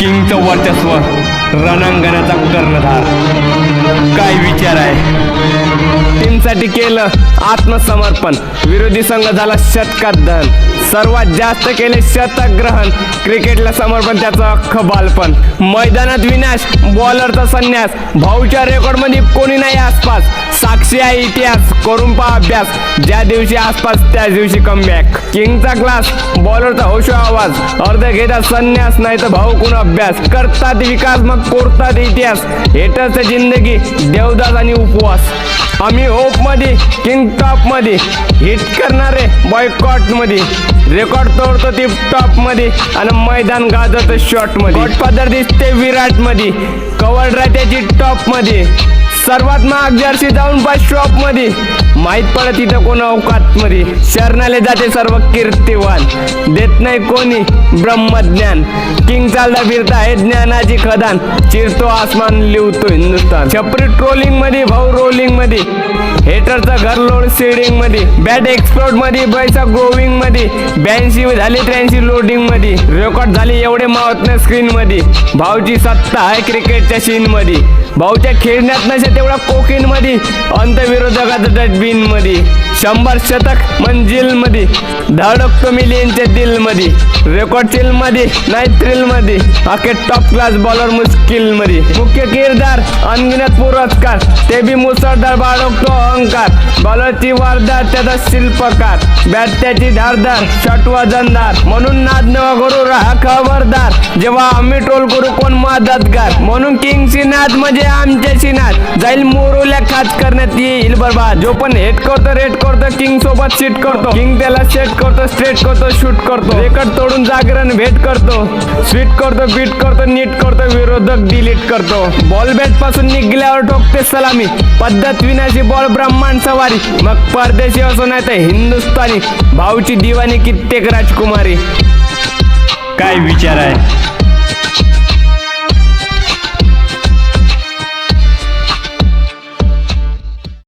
किंगचं वर्चस्व, रणांगणाचा कर्णधार. काय विचार आहे? टीमसाठी केलं आत्मसमर्पण, विरोधी संघ झाला शतकात धन. सर्वात जास्त केले शतकग्रहण, क्रिकेटला समर्पण त्याचं अख्खं बालपण. मैदानात विनाश, बॉलरचा संन्यास, भाऊच्या रेकॉर्डमध्ये कोणी नाही आसपास. साक्षी आहे इतिहास, करून पहा अभ्यास. ज्या दिवशी आसपास त्याच दिवशी कमबॅक. किंगचा क्लास, बॉलरचा होशो आवाज, अर्ध घेतात संन्यास नाही तर भाऊ कोण अभ्यास. करतात विकास मग कोरतात इतिहास, हेटरचं जिंदगी देवदास आणि उपवास. आम्ही होप मध्ये, किंग टॉप मध्ये, हिट करणारे बॉयकॉट मध्ये, रेकॉर्ड तोडतो ती टॉप मध्ये आणि मैदान गाजत शॉट मध्ये. गॉडफादर दिसते विराट मध्ये, कव्हर राहत्याची टॉप मध्ये. सर्वात महाग जर्सी जाऊन पाय शॉप मध्ये, माहित पडत तिथं कोण अवकात मध्ये. शरणाले जाते सर्व कीर्तिवान, देत नाही कोणी ब्रह्मज्ञान. किंग चालता फिरता हे ज्ञानाची खदान, चिरतो आसमान लिवतो हिंदुस्थान. छपरी ट्रोलिंग मध्ये, भाऊ रोलिंग मध्ये, हेटरचं घर लोड सीडिंग मध्ये. बॅट एक्सप्लोड मध्ये, पैसा ग्रोविंग मध्ये. 82 झाली 83 लोडिंग मध्ये. रेकॉर्ड झाले एवढे मावत नाही स्क्रीन मध्ये. भाऊची सत्ता आहे क्रिकेटच्या सीन मध्ये. भाऊच्या खेळण्यात नसे तेवढा कोकिन मध्ये, अंतविरोधकाचं डस्टबिन मध्ये. 100 शतक मंजिल मध्ये, धडकतो मिलियनच्या दिल मध्ये. रेकॉर्ड चिल मध्ये नाही थ्रिल मध्ये, अखे टॉप क्लास बॉलर मुश्किल मध्ये. मुख्य किरदार अनगिनत पुरस्कार, ते बी मुसळधार बाळगतो अहंकार. बॉलरची वारदार त्याचा शिल्पकार, बॅट त्याची धारदार, शॉट वजनदार. म्हणून नाद नवा करू राहा खबरदार, जेव्हा आम्ही ट्रोल करू कोण मदतगार. म्हणून किंगची नाद म्हणजे आमच्याशी नाद, जाईल मोरूल्या खात करण्यात येईल बरबाद. जो पण हेट करतो रेट करतो, किंग सोबत सीट करतो. किंग त्याला सेट करतो, स्ट्रेट करतो, शूट करतो. रेकॉर्ड तोडून जागरण भेट करतो, स्वीट करतो, बीट करतो, नीट करतो, विरोधक डिलीट करतो. बॉल बॅट पासून निघल्यावर ठोकते सलामी, पद्धत विनाशी बॉल ब्रह्मांड सवारी. मग परदेशी असो नाही तर हिंदुस्थानी, भाऊची दिवाणी कित्येक राजकुमारी. काय विचार आहे?